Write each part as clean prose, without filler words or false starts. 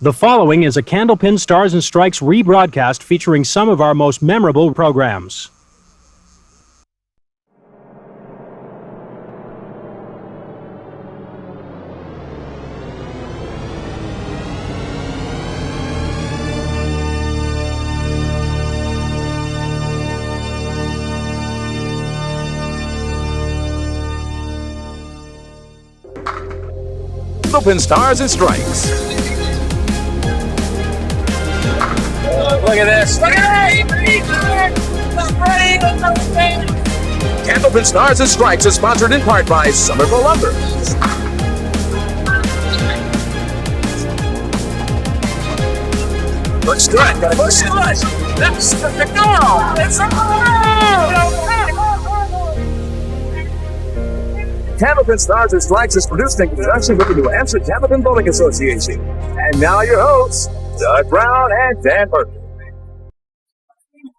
The following is a Candlepin Stars and Strikes rebroadcast featuring some of our most memorable programs. Candlepin Stars and Strikes. Look at this. Look at Candlepin Stars and Strikes is sponsored in part by Somerville Lumber. Let's do it. Let's do it. That's the goal. It's a goal. Candlepin Stars and Strikes is produced in conjunction with the New Hampshire Candlepin Bowling Association. And now your hosts, Doug Brown and Dan Burke.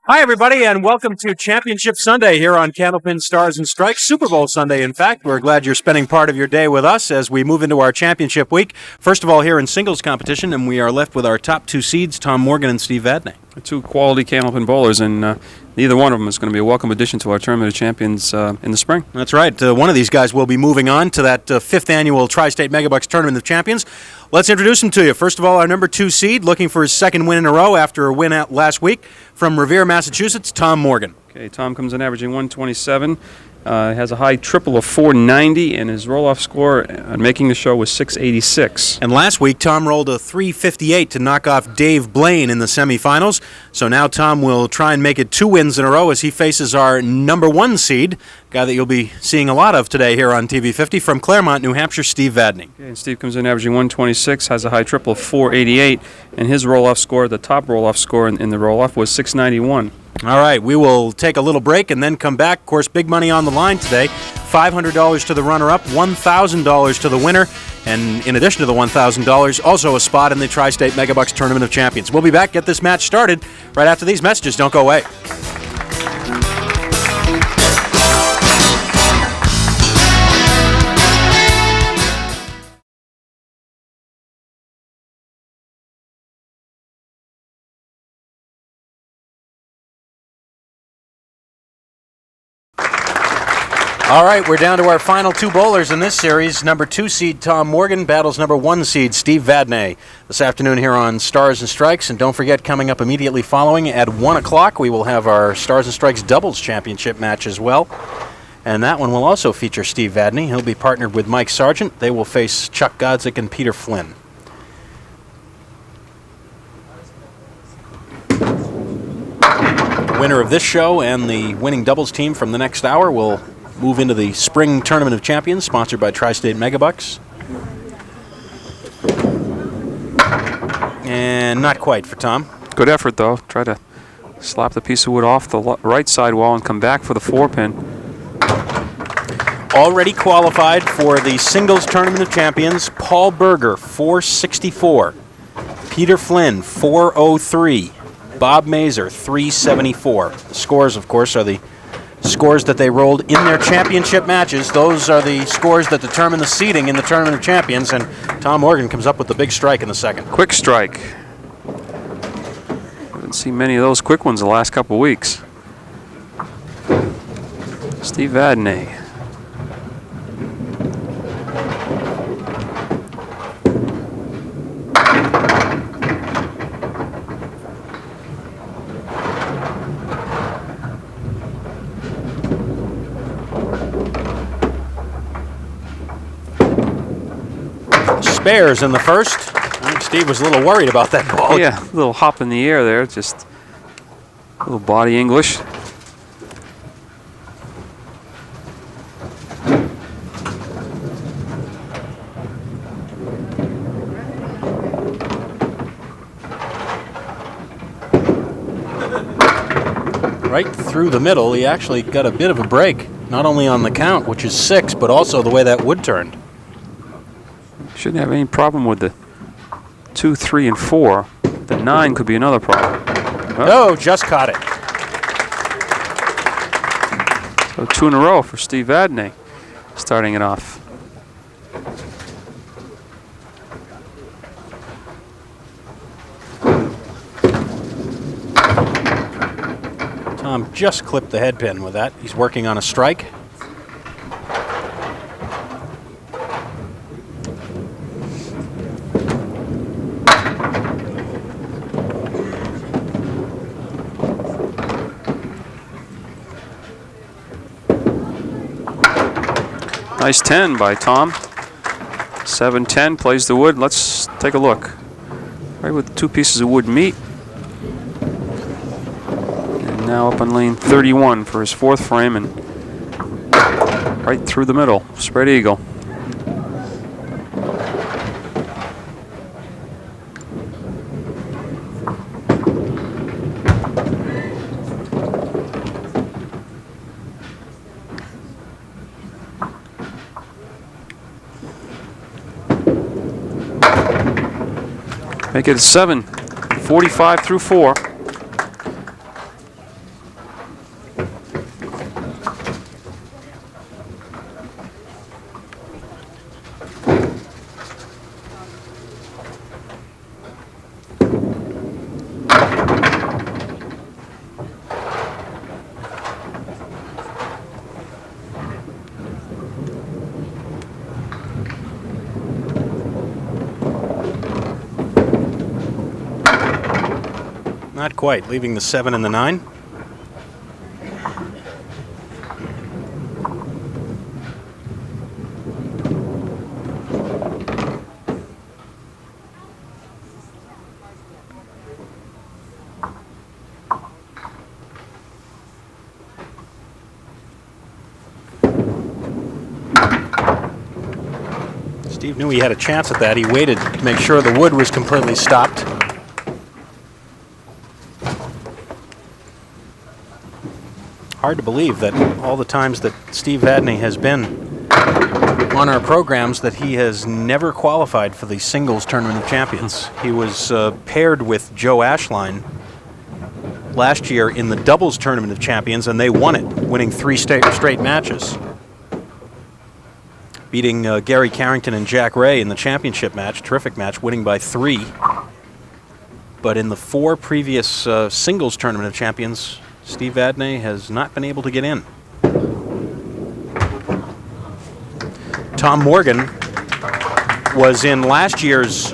Hi, everybody, and welcome to Championship Sunday here on Candlepin Stars and Strikes, Super Bowl Sunday, in fact. We're glad you're spending part of your day with us as we move into our championship week. First of all, here in singles competition, and we are left with our top two seeds, Tom Morgan and Steve Vadney. Two quality Candlepin bowlers, and neither one of them is going to be a welcome addition to our Tournament of Champions in the spring. That's right. One of these guys will be moving on to that fifth annual Tri-State Megabucks Tournament of Champions. Let's introduce him to you. First of all, our number two seed, looking for his second win in a row after a win out last week from Revere, Massachusetts, Tom Morgan. Okay, Tom comes in averaging 127. Has a high triple of 490, and his roll-off score on making the show was 686. And last week, Tom rolled a 358 to knock off Dave Blaine in the semifinals. So now Tom will try and make it 2 wins in a row as he faces our number one seed, guy that you'll be seeing a lot of today here on TV 50 from Claremont, New Hampshire, Steve Vadney. Okay, and Steve comes in averaging 126, has a high triple of 488, and his roll-off score, the top roll-off score in the roll-off, was 691. All right, we will take a little break and then come back. Of course, big money on the line today. $500 to the runner-up, $1,000 to the winner, and in addition to the $1,000, also a spot in the Tri-State Megabucks Tournament of Champions. We'll be back, get this match started right after these messages. Don't go away. All right, we're down to our final two bowlers in this series. Number 2 seed Tom Morgan battles number 1 seed Steve Vadney this afternoon here on Stars and Strikes. And don't forget, coming up immediately following at 1 o'clock, we will have our Stars and Strikes Doubles Championship match as well. And that one will also feature Steve Vadney. He'll be partnered with Mike Sargent. They will face Chuck Godzik and Peter Flynn. The winner of this show and the winning doubles team from the next hour will move into the Spring Tournament of Champions, sponsored by Tri-State Megabucks. And not quite for Tom. Good effort, though. Try to slap the piece of wood off the right side wall and come back for the 4-pin. Already qualified for the Singles Tournament of Champions, Paul Berger, 464. Peter Flynn, 403. Bob Mazer, 374. The scores, of course, are the scores that they rolled in their championship matches. Those are the scores that determine the seeding in the Tournament of Champions, and Tom Morgan comes up with the big strike in the second. Quick strike. Haven't seen many of those quick ones the last couple of weeks. Steve Vadney. Spares in the first. I think Steve was a little worried about that ball. Yeah, a little hop in the air there, just a little body English. Right through the middle, he actually got a bit of a break, not only on the count, which is 6, but also the way that wood turned. Shouldn't have any problem with the 2, 3, and 4. The 9 could be another problem. Oh, just caught it. So 2 in a row for Steve Vadney, starting it off. Tom just clipped the head pin with that. He's working on a strike. Nice 10 by Tom. 7-10, plays the wood. Let's take a look. Right where the two pieces of wood meet. And now up on lane 31 for his fourth frame, and right through the middle. Spread eagle. Make it a 7, 45 through 4. Not quite, leaving the 7 and the 9. Steve knew he had a chance at that. He waited to make sure the wood was completely stopped. Hard to believe that all the times that Steve Vadney has been on our programs that he has never qualified for the singles tournament of champions. He was paired with Joe Ashline last year in the doubles tournament of champions, and they won it, winning 3 straight matches, beating Gary Carrington and Jack Ray in the championship match, terrific match, winning by 3. But in the 4 previous singles tournament of champions, Steve Vadney has not been able to get in. Tom Morgan was in last year's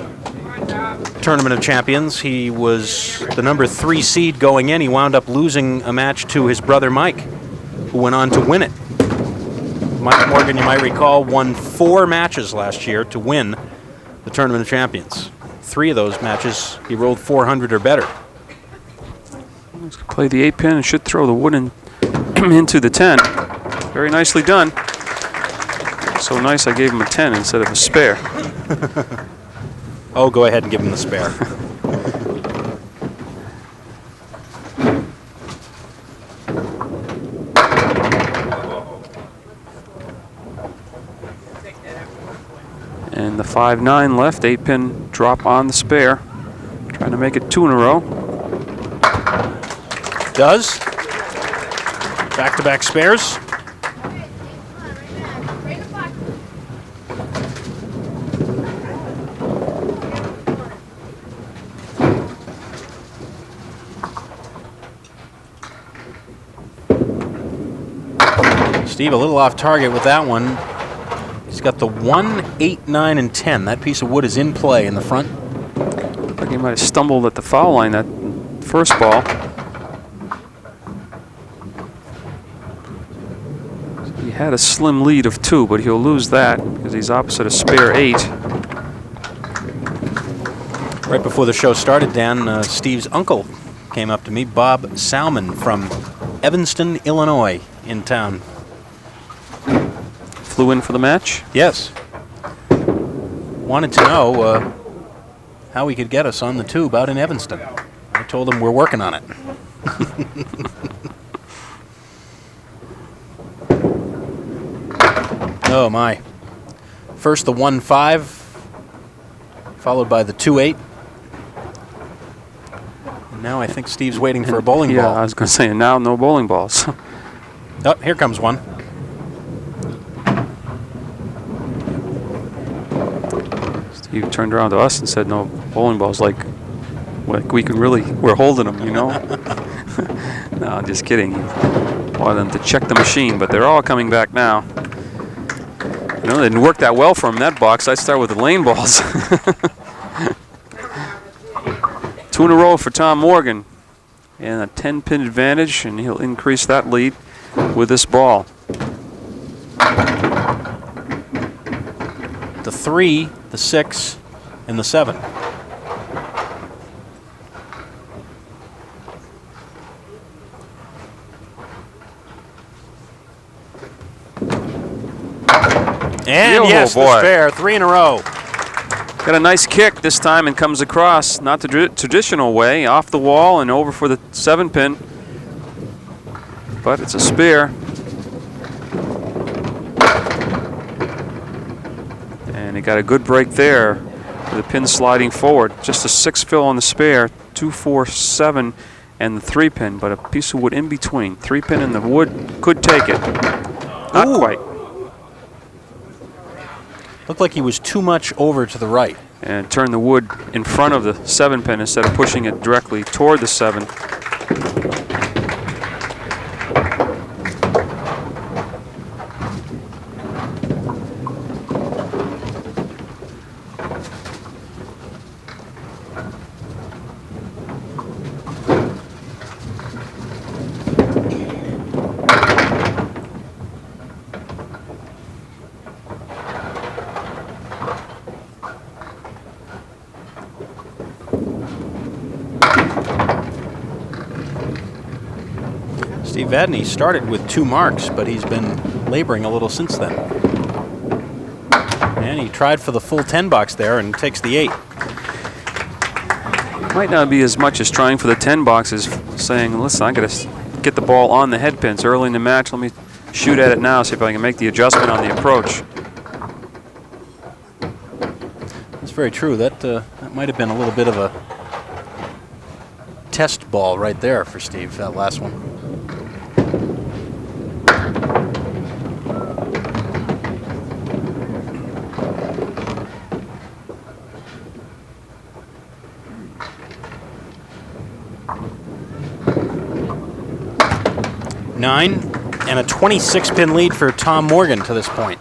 Tournament of Champions. He was the number 3 seed going in. He wound up losing a match to his brother Mike, who went on to win it. Mike Morgan, you might recall, won 4 matches last year to win the Tournament of Champions. 3 of those matches, he rolled 400 or better. Play the 8 pin and should throw the wood into the 10. Very nicely done. So nice I gave him a 10 instead of a spare. Oh, go ahead and give him the spare. And the 5-9 left, 8 pin drop on the spare. Trying to make it 2 in a row. Does. Back-to-back spares. Steve a little off target with that one. He's got the 1, 8, 9, and 10. That piece of wood is in play in the front. Looked like he might have stumbled at the foul line that first ball. He had a slim lead of 2, but he'll lose that because he's opposite a spare 8. Right before the show started, Dan, Steve's uncle came up to me, Bob Salmon from Evanston, Illinois, in town. Flew in for the match? Yes. Wanted to know how he could get us on the tube out in Evanston. I told him we're working on it. Oh my. First the 1-5, followed by the 2-8. Now I think Steve's waiting for a bowling ball. Yeah, I was going to say, now no bowling balls. Oh, here comes one. Steve turned around to us and said, no bowling balls, like we could really, we're holding them, you know? No, I'm just kidding. He wanted them to check the machine, but they're all coming back now. You know, they didn't work that well for him in that box. I start with the lane balls. 2 in a row for Tom Morgan. And a 10-pin advantage, and he'll increase that lead with this ball. The 3, the 6, and the 7. And Oh, yes, boy. the spare, 3 in a row. Got a nice kick this time and comes across, not the traditional way, off the wall and over for the 7-pin. But it's a spare. And he got a good break there with the pin sliding forward. Just a 6 fill on the spare, 2, 4, 7, and the 3-pin, but a piece of wood in between. 3-pin and the wood could take it. Not Ooh. quite. Looked like he was too much over to the right. And turn the wood in front of the 7-pin instead of pushing it directly toward the 7. Steve Vadney started with 2 marks, but he's been laboring a little since then. And he tried for the full 10 box there and takes the 8. Might not be as much as trying for the 10 boxes, saying, listen, I got to get the ball on the head pins early in the match. Let me shoot at it now, see if I can make the adjustment on the approach. That's very true. That might have been a little bit of a test ball right there for Steve, that last one. Nine and a 26-pin lead for Tom Morgan to this point.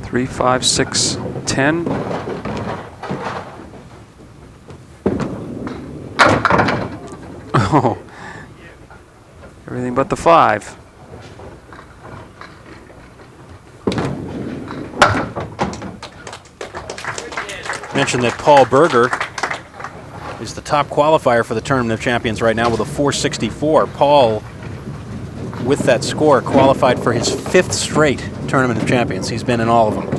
Three, 5, 6, 10. Oh, everything but the 5. Mentioned that Paul Berger is the top qualifier for the Tournament of Champions right now with a 464. Paul, with that score, qualified for his 5th straight Tournament of Champions. He's been in all of them.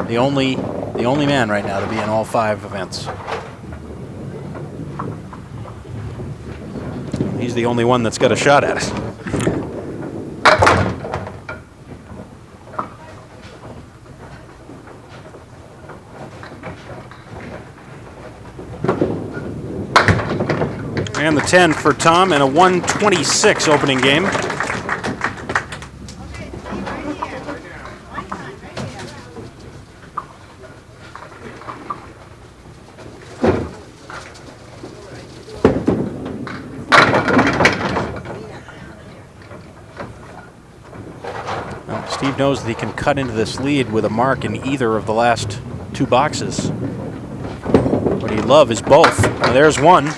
The only man right now to be in all 5 events. He's the only one that's got a shot at it. And the 10 for Tom and a 126 opening game. Well, Steve knows that he can cut into this lead with a mark in either of the last 2 boxes. What he'd love is both. Now there's one.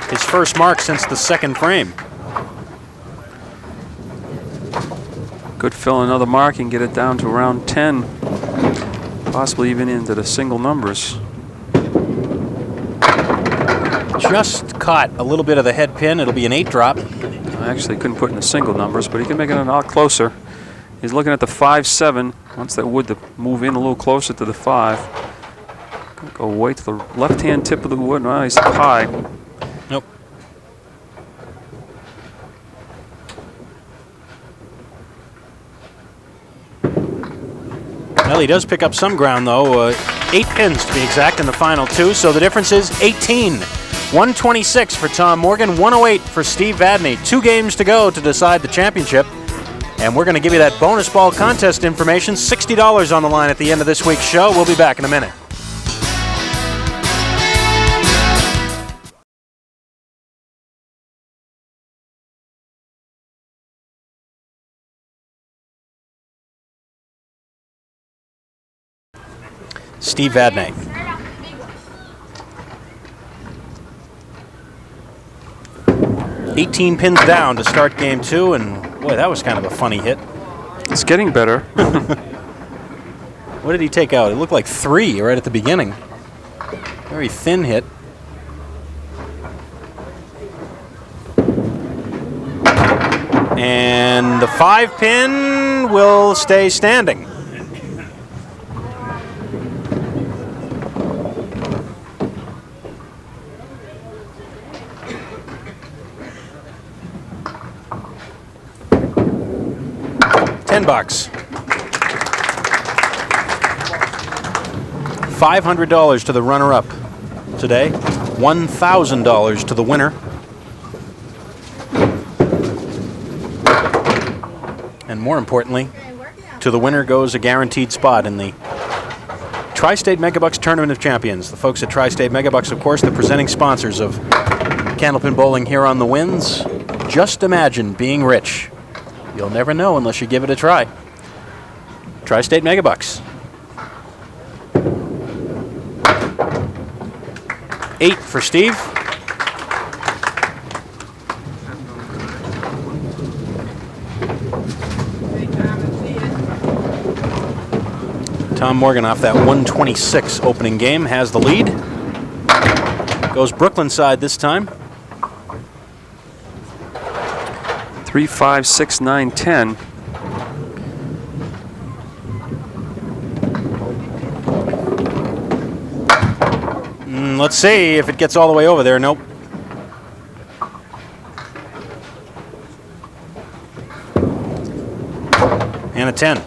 His first mark since the 2nd frame. Could fill another mark and get it down to around 10, possibly even into the single numbers. Just caught a little bit of the head pin. It'll be an 8 drop. I actually couldn't put in the single numbers, but he can make it a lot closer. He's looking at the 5-7. Wants that wood to move in a little closer to the 5. Go way to the left-hand tip of the wood. Well, he's up high. Nope. Well, he does pick up some ground, though. 8 pins to be exact in the final 2, so the difference is 18 126 for Tom Morgan, 108 for Steve Vadney. 2 games to go to decide the championship. And we're going to give you that bonus ball contest information. $60 on the line at the end of this week's show. We'll be back in a minute. Steve Vadney. $18 pins down to start game 2, and boy, that was kind of a funny hit. It's getting better. What did he take out? It looked like 3 right at the beginning. Very thin hit. And the 5 pin will stay standing. $10. $500 to the runner-up today. $1,000 to the winner. And more importantly, to the winner goes a guaranteed spot in the Tri-State Megabucks Tournament of Champions. The folks at Tri-State Megabucks, of course, the presenting sponsors of Candlepin Bowling here on the Winds. Just imagine being rich. You'll never know unless you give it a try. Tri-State Megabucks. 8 for Steve. Tom Morgan off that 126 opening game has the lead. Goes Brooklyn side this time. 3, 5, 6, 9, 10. Let's see if it gets all the way over there. Nope. And a 10.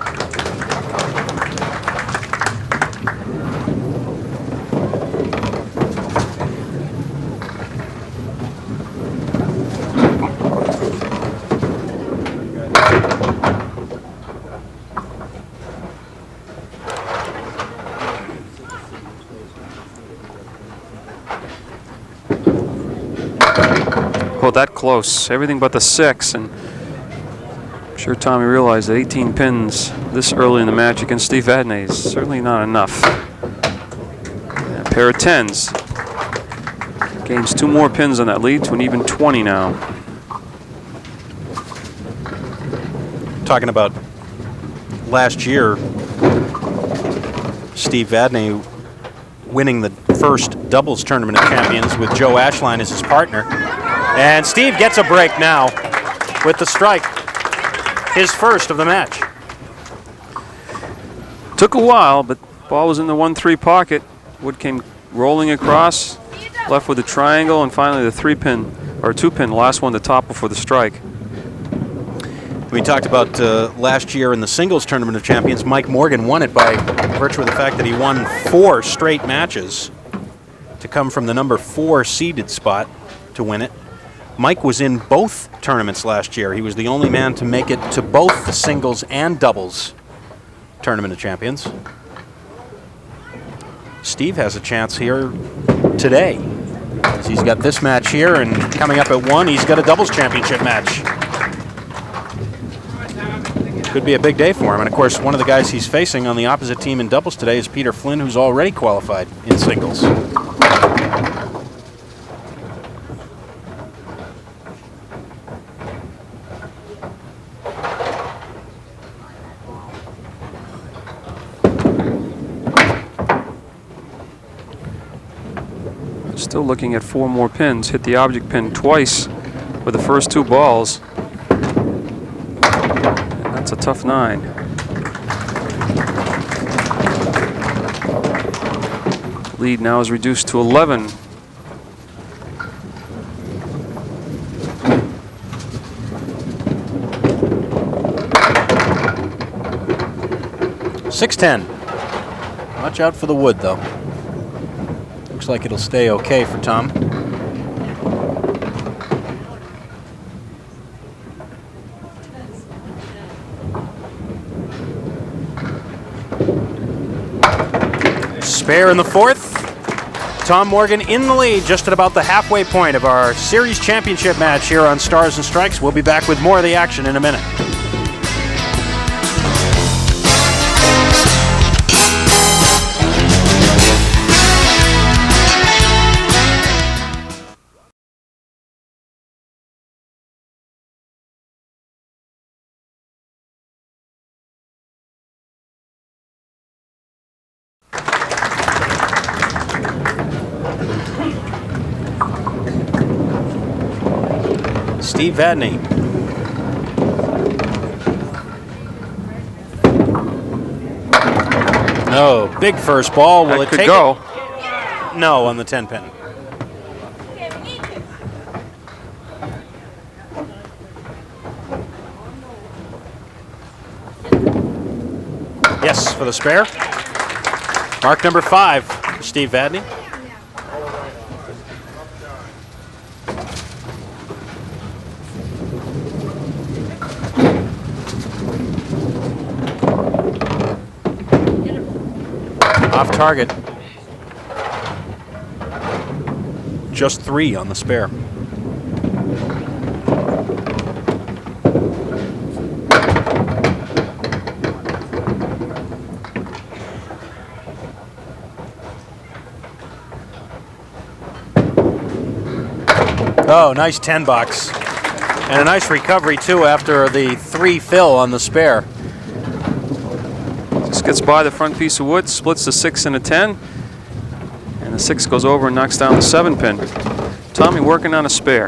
Well, that close. Everything but the 6. And I'm sure Tommy realized that 18 pins this early in the match against Steve Vadney is certainly not enough. A pair of 10s. Gains 2 more pins on that lead to an even 20 now. Talking about last year, Steve Vadney winning the first doubles tournament of champions with Joe Ashline as his partner. And Steve gets a break now with the strike, his first of the match. Took a while, but ball was in the 1-3 pocket. Wood came rolling across, left with a triangle, and finally the 3-pin, or 2-pin, last one to top before the strike. We talked about last year in the singles tournament of champions. Mike Morgan won it by virtue of the fact that he won 4 straight matches to come from the number 4 seeded spot to win it. Mike was in both tournaments last year. He was the only man to make it to both the singles and doubles tournament of champions. Steve has a chance here today. He's got this match here, and coming up at 1, he's got a doubles championship match. Could be a big day for him. And of course, one of the guys he's facing on the opposite team in doubles today is Peter Flynn, who's already qualified in singles. Still looking at 4 more pins. Hit the object pin twice with the first 2 balls. And that's a tough 9. Lead now is reduced to 11. $6-10. Watch out for the wood, though. Looks like it'll stay okay for Tom. Spare in the fourth. Tom Morgan in the lead just at about the halfway point of our series championship match here on Stars and Strikes. We'll be back with more of the action in a minute. Steve Vadney. No, big first ball. Will it That could take go. it? No, on the 10 pin. Yes, for the spare. Mark number 5 for Steve Vadney. Off target. Just 3 on the spare. Oh, nice 10 bucks. And a nice recovery too after the 3 fill on the spare. Just gets by the front piece of wood, splits the 6 and a 10, and the 6 goes over and knocks down the 7 pin. Tommy working on a spare.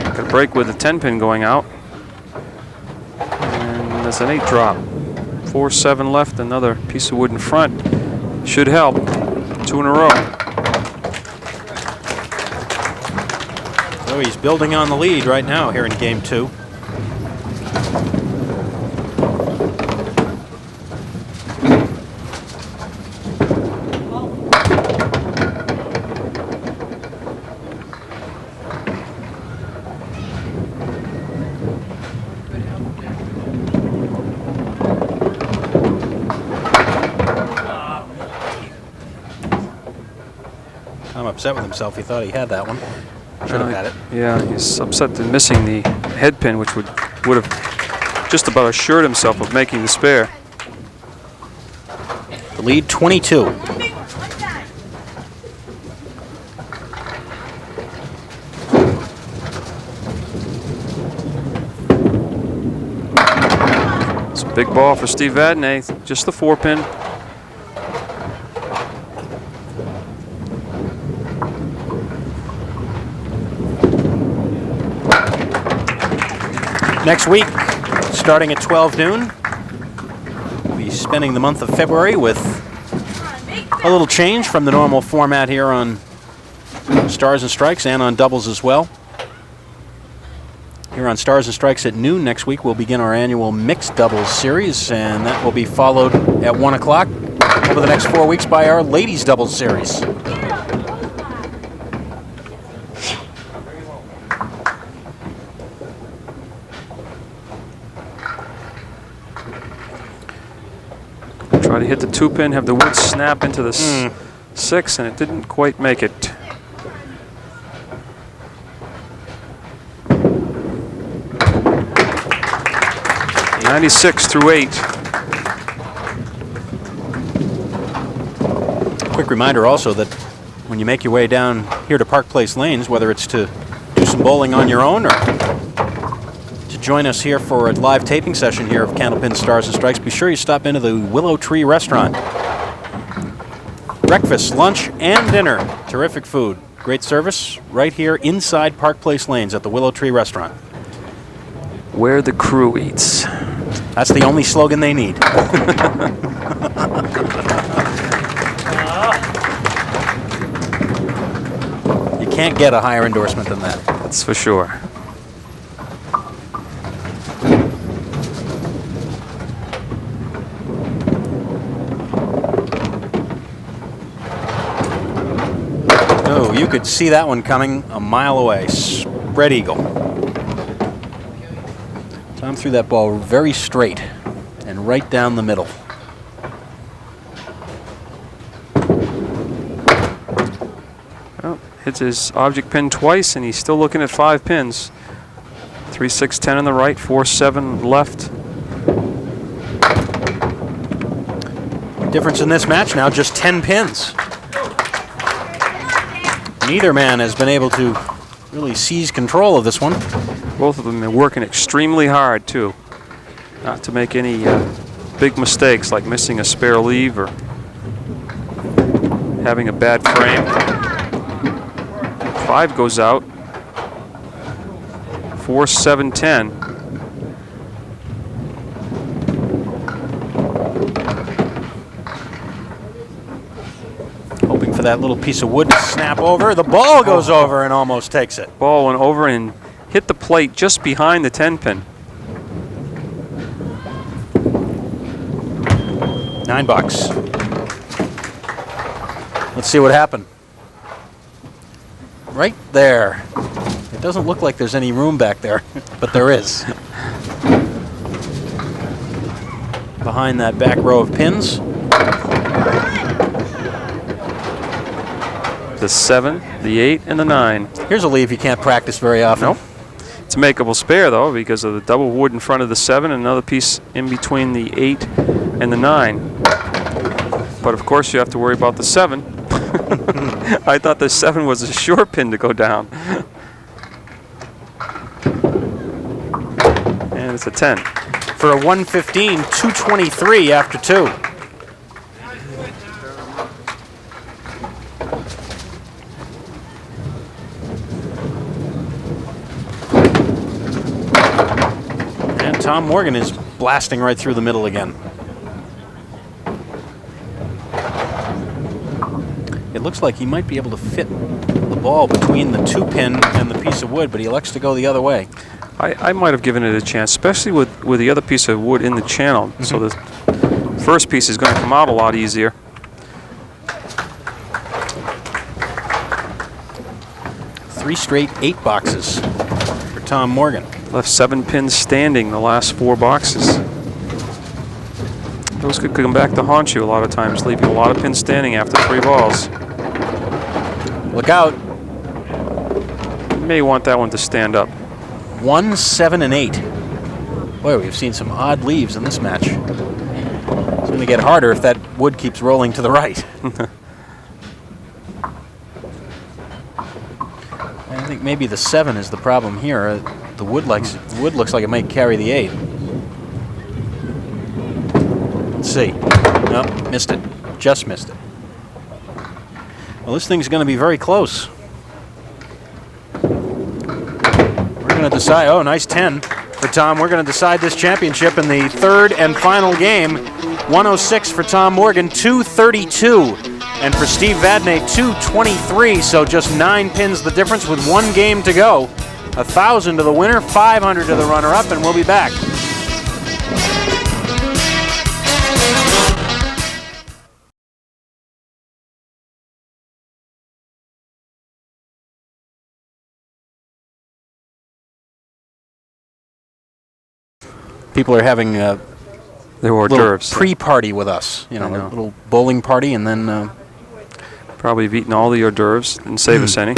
Got a break with the 10 pin going out. And there's an 8 drop. 4-7 left, another piece of wood in front. Should help. 2 in a row. So he's building on the lead right now here in game 2. I'm upset with himself. He thought he had that one. Should have had it. Yeah, he's upset at missing the head pin, which would have just about assured himself of making the spare. The lead 22. It's a big ball for Steve Vadney, just the 4 pin. Next week, starting at 12 noon, we'll be spending the month of February with a little change from the normal format here on Stars and Strikes and on doubles as well. Here on Stars and Strikes at noon next week, we'll begin our annual mixed doubles series, and that will be followed at 1 o'clock over the next 4 weeks by our ladies doubles series. Try to hit the 2 pin, have the wood snap into the 6, and it didn't quite make it. (96/8). Quick reminder also that when you make your way down here to Park Place Lanes, whether it's to do some bowling on your own or to join us here for a live taping session here of Candlepin Stars and Strikes, be sure you stop into the Willow Tree Restaurant. Breakfast, lunch, and dinner. Terrific food. Great service right here inside Park Place Lanes at the Willow Tree Restaurant. Where the crew eats. That's the only slogan they need. You can't get a higher endorsement than that. That's for sure. Oh, you could see that one coming a mile away. Spread eagle. Tom threw that ball very straight and right down the middle. Well, hits his object pin twice, and he's still looking at 5 pins. 3, 6, 10 on the right, 4, 7 left. Difference in this match now, just 10 pins. Neither man has been able to really seize control of this one. Both of them are working extremely hard, too. Not to make any big mistakes like missing a spare leave or having a bad frame. 5 goes out. 4, 7, 10. Hoping for that little piece of wood to snap over. The ball goes over and almost takes it. Ball went over and hit the plate just behind the 10 pin. $9. Let's see what happened. Right there. It doesn't look like there's any room back there, but there is. Behind that back row of pins. The 7, the 8, and the 9. Here's a leave you can't practice very often. Nope. It's a makeable spare, though, because of the double wood in front of the 7 and another piece in between the 8 and the 9. But, of course, you have to worry about the 7. I thought the 7 was a sure pin to go down. And it's a 10. For a 115, 223 after 2. And Tom Morgan is blasting right through the middle again. It looks like he might be able to fit the ball between the 2-pin and the piece of wood, but he elects to go the other way. I might have given it a chance, especially with the other piece of wood in the channel. So the first piece is going to come out a lot easier. Three straight 8 boxes for Tom Morgan. Left 7 pins standing the last 4 boxes. Those could come back to haunt you a lot of times, leaving a lot of pins standing after 3 balls. Look out. You may want that one to stand up. 1, 7, and 8. Boy, we've seen some odd leaves in this match. It's going to get harder if that wood keeps rolling to the right. I think maybe the 7 is the problem here. The wood looks like it might carry the 8. Let's see. Nope, missed it. Just missed it. Well, this thing's going to be very close. We're going to decide. Oh, nice 10 for Tom. We're going to decide this championship in the third and final game. 106 for Tom Morgan, 232. And for Steve Vadney, 223. So just 9 pins the difference with 1 game to go. 1,000 to the winner, 500 to the runner-up, and we'll be back. People are having a little pre-party with us, you know, a little bowling party, and then probably have eaten all the hors d'oeuvres and save us any. In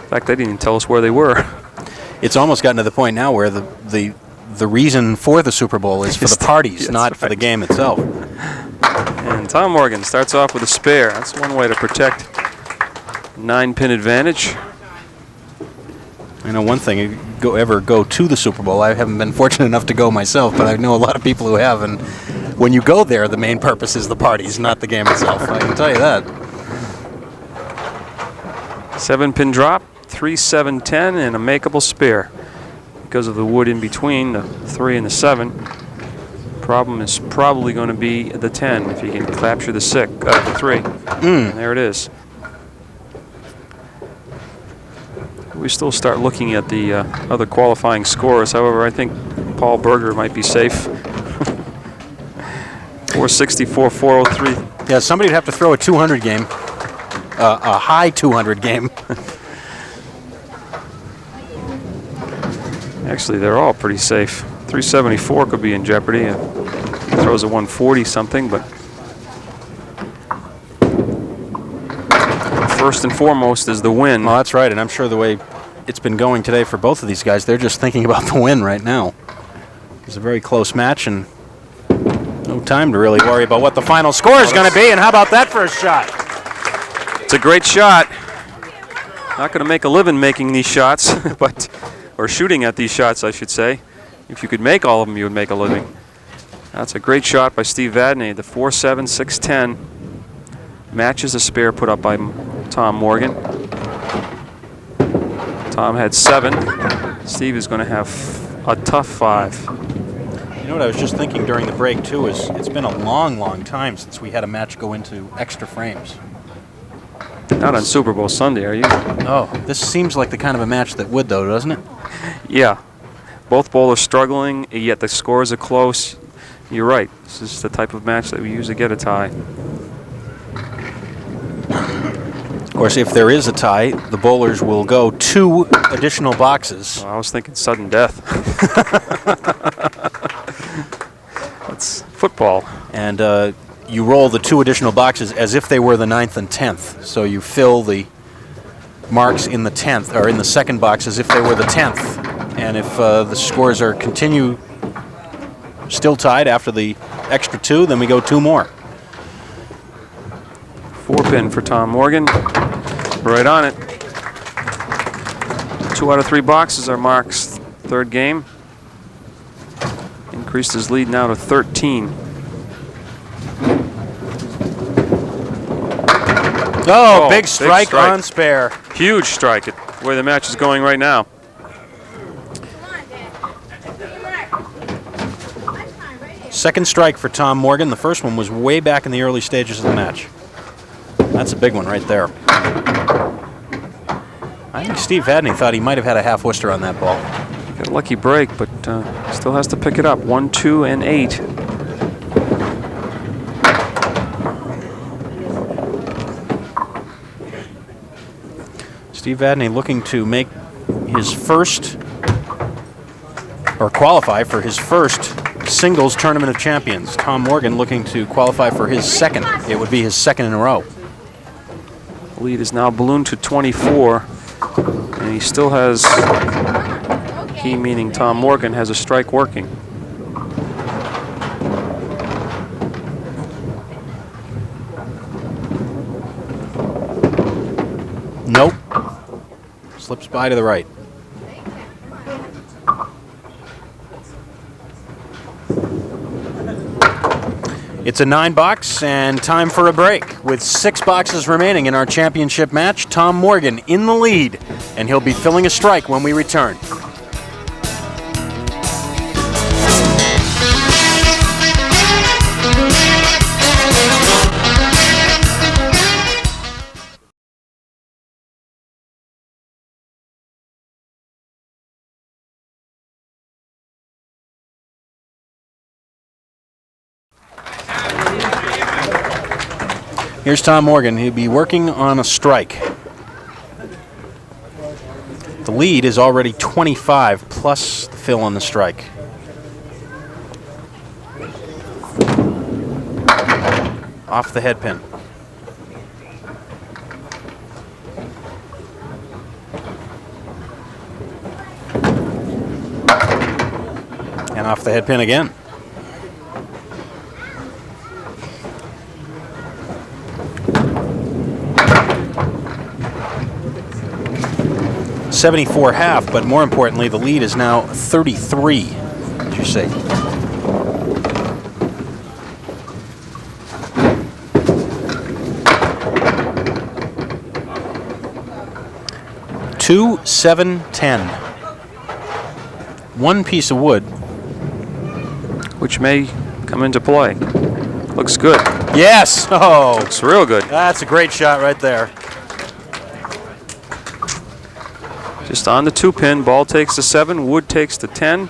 fact, they didn't even tell us where they were. It's almost gotten to the point now where the reason for the Super Bowl is for the parties, not for the game itself. And Tom Morgan starts off with a spare. That's one way to protect 9-pin advantage. I know one thing, you ever go to the Super Bowl. I haven't been fortunate enough to go myself, but I know a lot of people who have, and when you go there, the main purpose is the parties, not the game itself. I can tell you that. 7-pin drop, 3, 7, 10, and a makeable spare. Because of the wood in between the 3 and the 7, problem is probably going to be the 10 if you can capture the 3. And there it is. We still start looking at the other qualifying scores. However, I think Paul Berger might be safe. 464, 403. Yeah, somebody would have to throw a 200 game, a high 200 game. Actually, they're all pretty safe. 374 could be in jeopardy. Throws a 140 something, but first and foremost is the win. Well, that's right, and I'm sure the way it's been going today for both of these guys, they're just thinking about the win right now. It's a very close match, and no time to really worry about what the final score is going to be. And how about that first shot? It's a great shot. Not going to make a living making these shots, but or shooting at these shots, I should say. If you could make all of them, you would make a living. That's a great shot by Steve Vadney. The 4-7, 6-10 matches the spare put up by Tom Morgan. Tom had 7. Steve is going to have a tough 5. You know what I was just thinking during the break, too, is it's been a long, long time since we had a match go into extra frames. Not on Super Bowl Sunday, are you? Oh, this seems like the kind of a match that would, though, doesn't it? Yeah. Both bowlers struggling, yet the scores are close. You're right. This is the type of match that we usually get a tie. Of course, if there is a tie, the bowlers will go 2 additional boxes. Well, I was thinking sudden death. That's football. And you roll the 2 additional boxes as if they were the 9th and 10th. So you fill the marks in the 10th, or in the second box as if they were the 10th. And if the scores are still tied after the extra 2, then we go 2 more. 4-pin for Tom Morgan. Right on it. 2 out of 3 boxes are Mark's third game. Increased his lead now to 13. Oh, big strike on spare. Huge strike at where the match is going right now. Second strike for Tom Morgan. The first one was way back in the early stages of the match. That's a big one right there. I think Steve Vadney thought he might have had a half Worcester on that ball. Got a lucky break, but still has to pick it up. 1, 2, and 8. Steve Vadney looking to make his first, or qualify for his first singles tournament of champions. Tom Morgan looking to qualify for his second. It would be his second in a row. Lead is now ballooned to 24, and he still has, he meaning Tom Morgan, has a strike working. Nope. Slips by to the right. It's a 9-box and time for a break. With 6 boxes remaining in our championship match, Tom Morgan in the lead, and he'll be filling a strike when we return. Here's Tom Morgan. He'll be working on a strike. The lead is already 25 plus the fill on the strike. Off the head pin. And off the head pin again. .74 half, but more importantly, the lead is now 33. Did you say? Two, 7, 10. 1 piece of wood, which may come into play. Looks good. Yes. Oh, Looks real good. that's a great shot right there. Just on the 2-pin, ball takes the 7, wood takes the 10.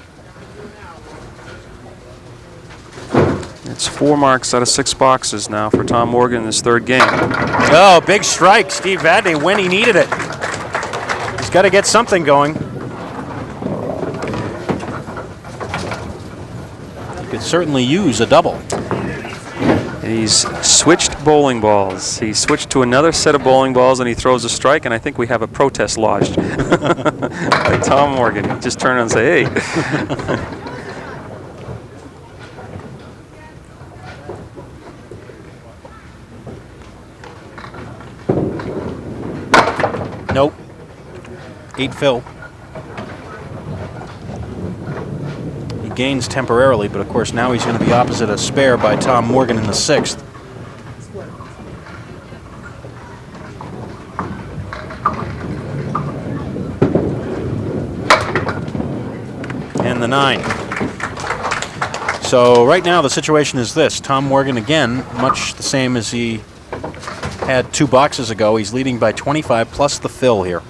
It's 4 marks out of 6 boxes now for Tom Morgan in his third game. Oh, big strike, Steve Vadney, when he needed it. He's got to get something going. He could certainly use a double. He's switched bowling balls. He switched to another set of bowling balls, and he throws a strike, and I think we have a protest lodged by Tom Morgan. He just turned and say, hey. Nope. 8 fill. He gains temporarily, but of course now he's going to be opposite a spare by Tom Morgan in the 6th. And the 9. So right now the situation is this. Tom Morgan, again, much the same as he had 2 boxes ago. He's leading by 25 plus the fill here.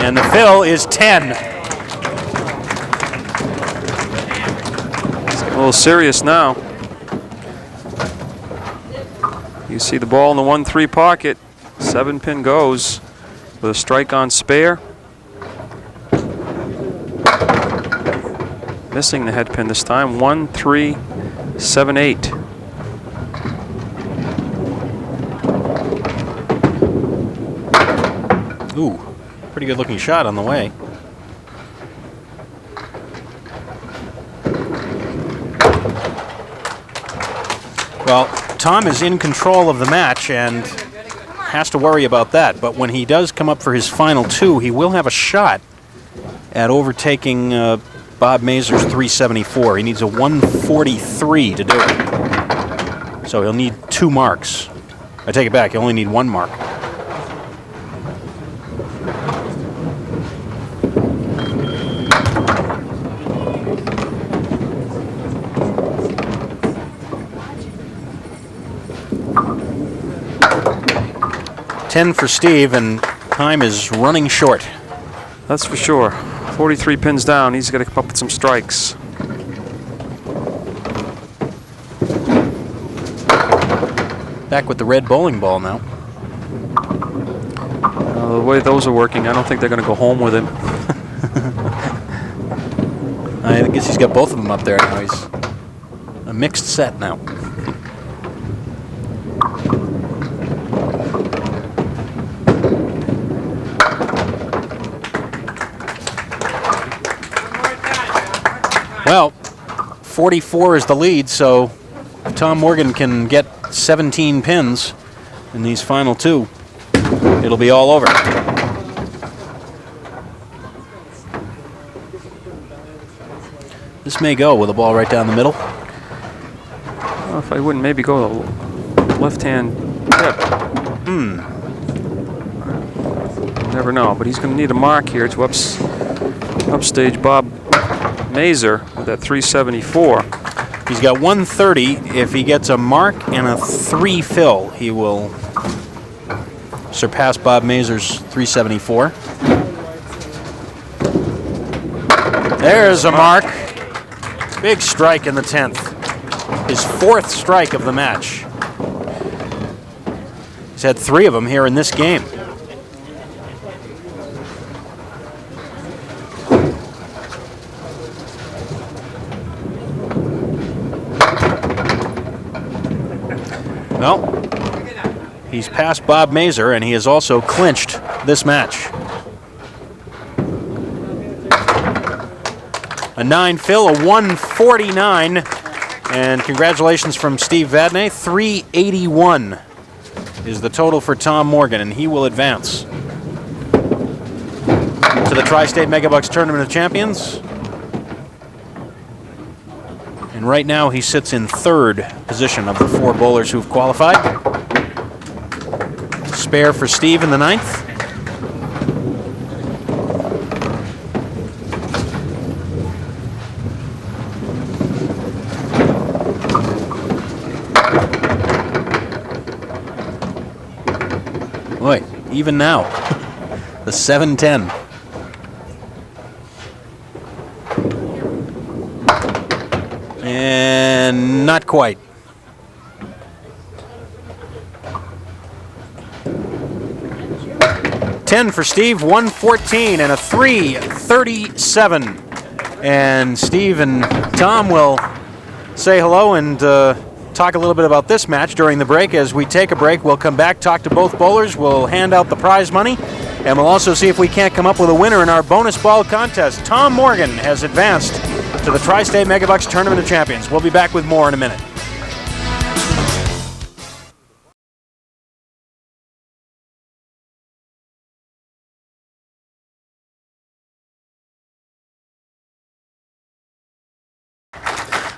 And the fill is 10. It's getting a little serious now. You see the ball in the 1-3 pocket. 7-pin goes with a strike on spare. Missing the head pin this time. 1-3, 7-8. Ooh, pretty good looking shot on the way. Well, Tom is in control of the match and has to worry about that. But when he does come up for his final 2, he will have a shot at overtaking Bob Mazur's 374. He needs a 143 to do it. So he'll need 2 marks. I take it back, he'll only need 1 mark. $10 for Steve, and time is running short. That's for sure. 43 pins down. He's got to come up with some strikes. Back with the red bowling ball now. The way those are working, I don't think they're going to go home with him. I guess he's got both of them up there now. He's a mixed set now. Well, 44 is the lead, so if Tom Morgan can get 17 pins in these final 2, it'll be all over. This may go with a ball right down the middle. Well, if I wouldn't maybe go left-hand tip. Never know, but he's going to need a mark here to upstage Bob Mazur with that 374. He's got 130. If he gets a mark and a 3 fill, he will surpass Bob Mazur's 374. There's a mark. Big strike in the 10th. His 4th strike of the match. He's had 3 of them here in this game. Well, he's passed Bob Mazur, and he has also clinched this match. A 9 fill, a 149, and congratulations from Steve Vadney. 381 is the total for Tom Morgan, and he will advance to the Tri-State Megabucks Tournament of Champions. And right now he sits in 3rd position of the 4 bowlers who've qualified. Spare for Steve in the 9th. Boy, even now, the 7-10. And not quite. $10 for Steve, 114 and a 337. And Steve and Tom will say hello and talk a little bit about this match during the break. As we take a break, we'll come back, talk to both bowlers, we'll hand out the prize money, and we'll also see if we can't come up with a winner in our bonus ball contest. Tom Morgan has advanced to the Tri-State Megabucks Tournament of Champions. We'll be back with more in a minute.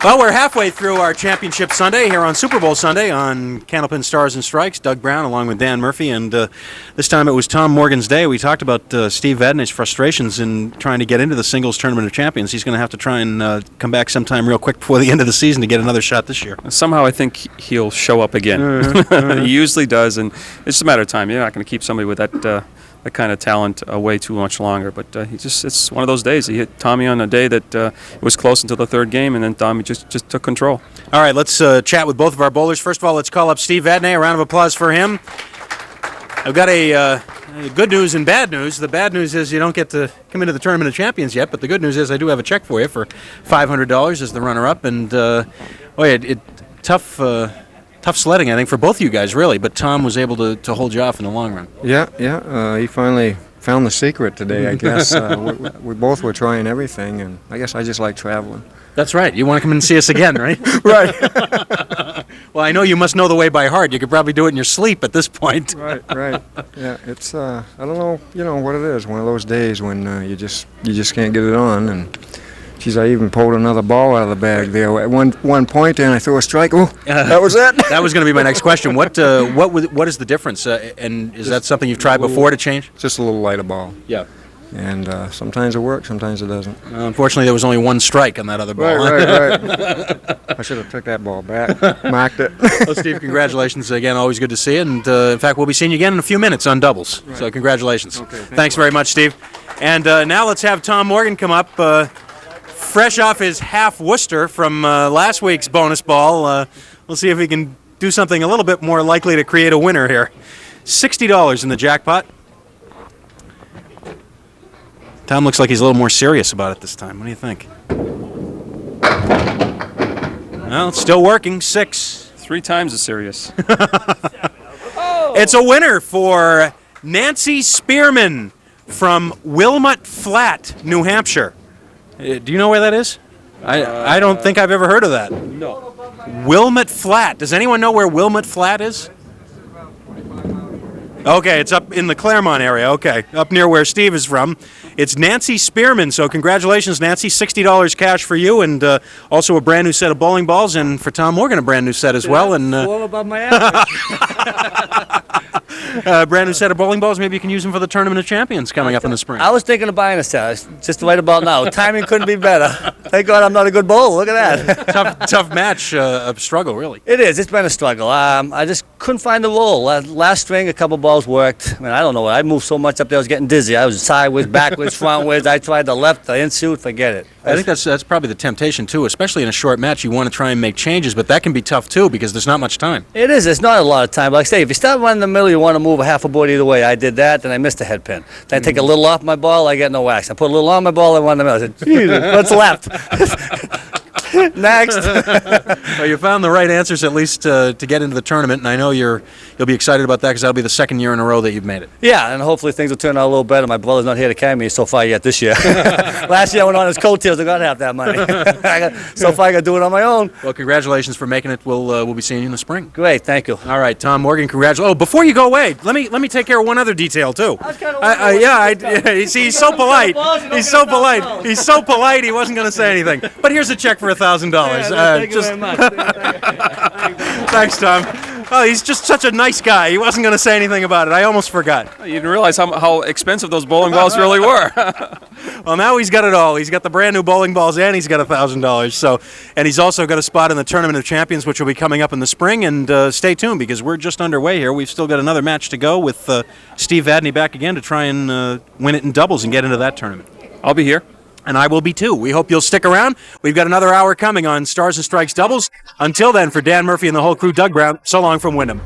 Well, we're halfway through our championship Sunday here on Super Bowl Sunday on Candlepin Stars and Strikes. Doug Brown along with Dan Murphy, and this time it was Tom Morgan's day. We talked about Steve Vadney's frustrations in trying to get into the singles Tournament of Champions. He's going to have to try and come back sometime real quick before the end of the season to get another shot this year. Somehow I think he'll show up again. He usually does, and it's just a matter of time. You're not going to keep somebody with that kind of talent away too much longer. But it's one of those days. He hit Tommy on a day that it was close until the third game, and then Tommy just took control. All right, let's chat with both of our bowlers. First of all, let's call up Steve Vadney. A round of applause for him. I've got a good news and bad news. The bad news is you don't get to come into the Tournament of Champions yet, but the good news is I do have a check for you for $500 as the runner-up. And, tough sledding, I think, for both of you guys, really. But Tom was able to hold you off in the long run. Yeah. He finally found the secret today, I guess. We both were trying everything, and I guess I just like traveling. That's right. You want to come and see us again, right? Right. Well, I know you must know the way by heart. You could probably do it in your sleep at this point. Right. Yeah, it's, I don't know, what it is. One of those days when you just can't get it on, and... Geez, I even pulled another ball out of the bag there. At one point, and I threw a strike. Oh, that was it. That was going to be my next question. What is the difference? And is that something you've tried before to change? Just a little lighter ball. Yeah. And sometimes it works, sometimes it doesn't. Unfortunately, there was only one strike on that other ball. Right. I should have took that ball back, marked it. Well, Steve, congratulations again. Always good to see you. And, in fact, we'll be seeing you again in a few minutes on doubles. Right. So congratulations. Okay, Thanks very much, Steve. And now let's have Tom Morgan come up. Fresh off his half Worcester from last week's bonus ball. We'll see if he can do something a little bit more likely to create a winner here. $60 in the jackpot. Tom looks like he's a little more serious about it this time. What do you think? Well, it's still working. 6. 3 times as serious. It's a winner for Nancy Spearman from Wilmot Flat, New Hampshire. Do you know where that is? I don't think I've ever heard of that. No. Wilmot Flat. Does anyone know where Wilmot Flat is? Okay, it's up in the Claremont area. Okay, up near where Steve is from. It's Nancy Spearman, so congratulations, Nancy. $60 cash for you, and also a brand new set of bowling balls, and for Tom Morgan, a brand new set as well. And all above my average. brand new set of bowling balls. Maybe you can use them for the Tournament of Champions coming up in the spring. I was thinking of buying a set, just right about now. Timing couldn't be better. Thank God I'm not a good bowler. Look at that. tough match, a struggle, really. It is. It's been a struggle. I just couldn't find the roll. Last string, a couple balls worked. I mean, I don't know. I moved so much up there, I was getting dizzy. I was sideways, backwards, frontwards. I tried the left, the in-suit, forget it. I think that's probably the temptation, too, especially in a short match. You want to try and make changes, but that can be tough, too, because there's not much time. It is. It's not a lot of time. Like I say, if you start running in the middle, you want to move a half a board either way. I did that, then I missed a head pin. Then I take a little off my ball, I get no wax. I put a little on my ball, I run in the middle. I said, Jesus, what's left? Next. Well, you found the right answers at least to get into the tournament, and I know you'll be excited about that because that'll be the second year in a row that you've made it. Yeah, and hopefully things will turn out a little better. My brother's not here to carry me so far yet this year. Last year I went on his coattails. I got half that money. So far I got to do it on my own. Well, congratulations for making it. We'll be seeing you in the spring. Great, thank you. All right, Tom Morgan, congratulations. Oh, before you go away, let me take care of one other detail too. I was kind of see, he's so polite. He's so polite. He's so polite. He wasn't going to say anything. But here's a check for $1,000. Thank you very much. Thanks, Tom. Oh, he's just such a nice guy. He wasn't going to say anything about it. I almost forgot. You didn't realize how expensive those bowling balls really were. Well, now he's got it all. He's got the brand new bowling balls and he's got $1,000. So, and he's also got a spot in the Tournament of Champions, which will be coming up in the spring. And stay tuned because we're just underway here. We've still got another match to go with Steve Vadney back again to try and win it in doubles and get into that tournament. I'll be here. And I will be too. We hope you'll stick around. We've got another hour coming on Stars and Strikes doubles. Until then, for Dan Murphy and the whole crew, Doug Brown, so long from Windham.